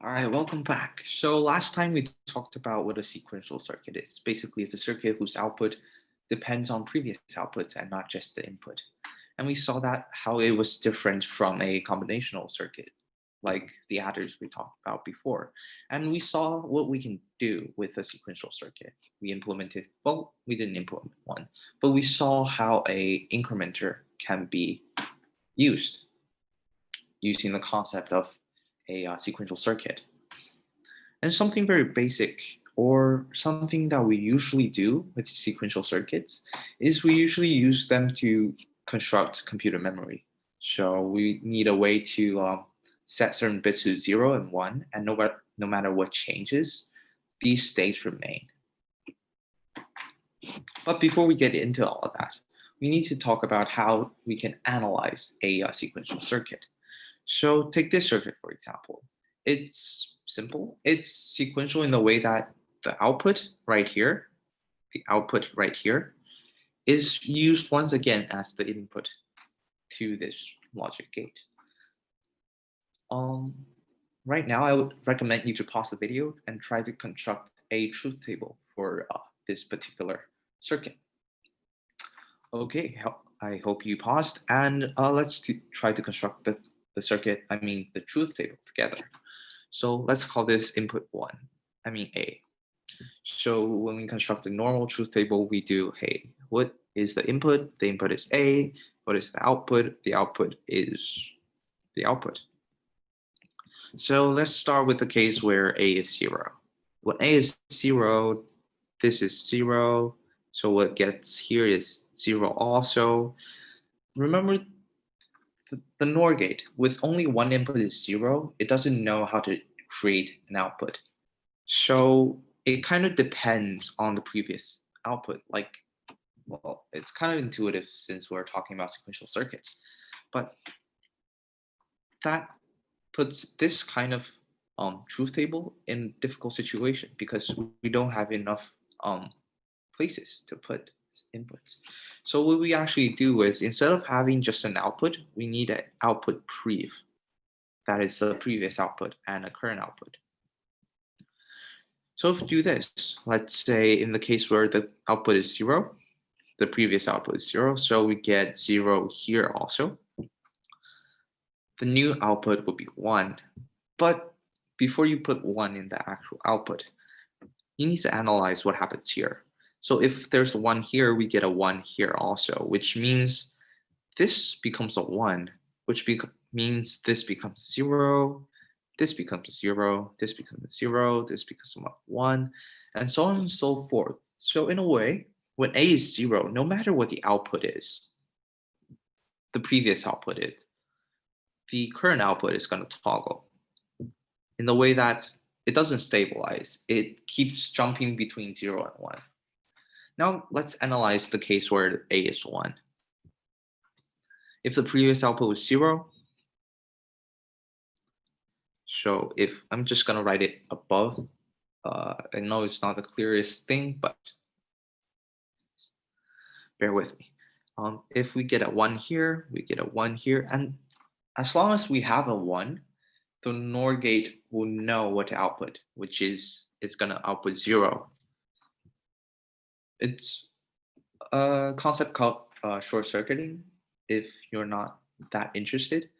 All right, welcome back. So last time we talked about what a sequential circuit is. Basically, it's a circuit whose output depends on previous outputs and not just the input. And we saw that how it was different from a combinational circuit, like the adders we talked about before. And we saw what we can do with a sequential circuit. We implemented, well, we didn't implement one, but we saw how a incrementer can be used using the concept of a sequential circuit. And something very basic or something that we usually do with sequential circuits is we usually use them to construct computer memory. So we need a way to set certain bits to 0 and 1, and no matter what changes, these states remain. But before we get into all of that, we need to talk about how we can analyze a sequential circuit. So take this circuit, for example. It's simple. It's sequential in the way that the output right here, is used once again as the input to this logic gate. Um, right now, I would recommend you to pause the video and try to construct a truth table for this particular circuit. Okay, I hope you paused, and let's try to construct the truth table together. So let's call this input one, A. So when we construct the normal truth table, we do, hey, what is the input? The input is A. What is the output? The output is the output. So let's start with the case where A is 0. When A is 0, this is 0. So what gets here is 0 also. Remember the NOR gate, with only one input is 0, it doesn't know how to create an output. So it kind of depends on the previous output. Well, it's kind of intuitive since we're talking about sequential circuits, but that puts this kind of truth table in a difficult situation because we don't have enough places to put inputs. So what we actually do is, instead of having just an output, we need an output prev. That is the previous output and a current output. So if we do this, let's say in the case where the output is 0, the previous output is 0, so we get 0 here also. The new output would be 1. But before you put 1 in the actual output, you need to analyze what happens here. So if there's 1 here, we get a 1 here also, which means this becomes a 1, which means this becomes 0, this becomes 0, this becomes 0, this becomes 1, and so on and so forth. So in a way, when A is 0, no matter what the output is, the previous output is, the current output is going to toggle in the way that it doesn't stabilize. It keeps jumping between 0 and 1. Now let's analyze the case where A is 1. If the previous output was 0, so if I'm just going to write it above, I know it's not the clearest thing, but bear with me. If we get a 1 here, we get a 1 here, and as long as we have a 1, the NOR gate will know what to output, which is it's going to output 0. It's a concept called short circuiting. If you're not that interested,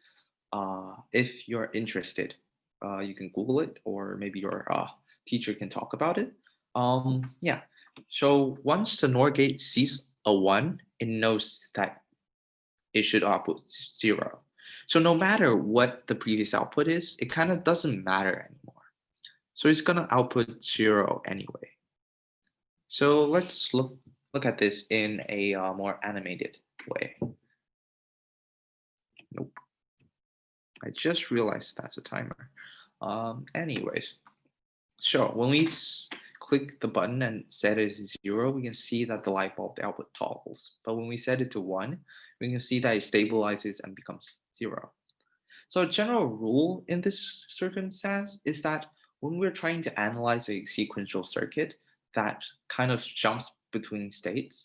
if you're interested, you can Google it, or maybe your teacher can talk about it. Yeah. So once the NOR gate sees a 1, it knows that it should output 0. So no matter what the previous output is, it kind of doesn't matter anymore. So it's going to output 0 anyway. So let's look at this in a more animated way. Nope. I just realized that's a timer. Anyways, so when we click the button and set it to 0, we can see that the light bulb, the output toggles. But when we set it to 1, we can see that it stabilizes and becomes 0. So a general rule in this circumstance is that when we're trying to analyze a sequential circuit that kind of jumps between states,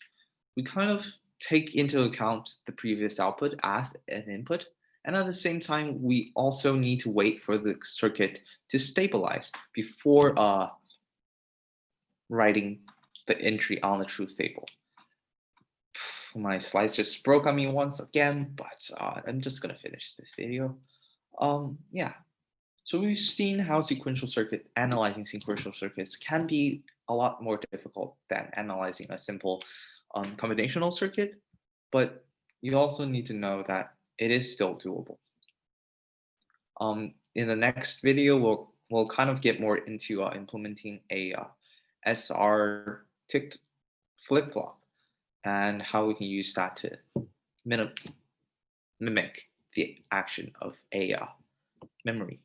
we kind of take into account the previous output as an input And at the same time, we also need to wait for the circuit to stabilize before writing the entry on the truth table. My slides just broke on me once again, but I'm just gonna finish this video. Yeah, so we've seen how analyzing sequential circuits can be a lot more difficult than analyzing a simple combinational circuit, but you also need to know that it is still doable. In the next video, we'll kind of get more into implementing a SR ticked flip-flop and how we can use that to mimic the action of a memory.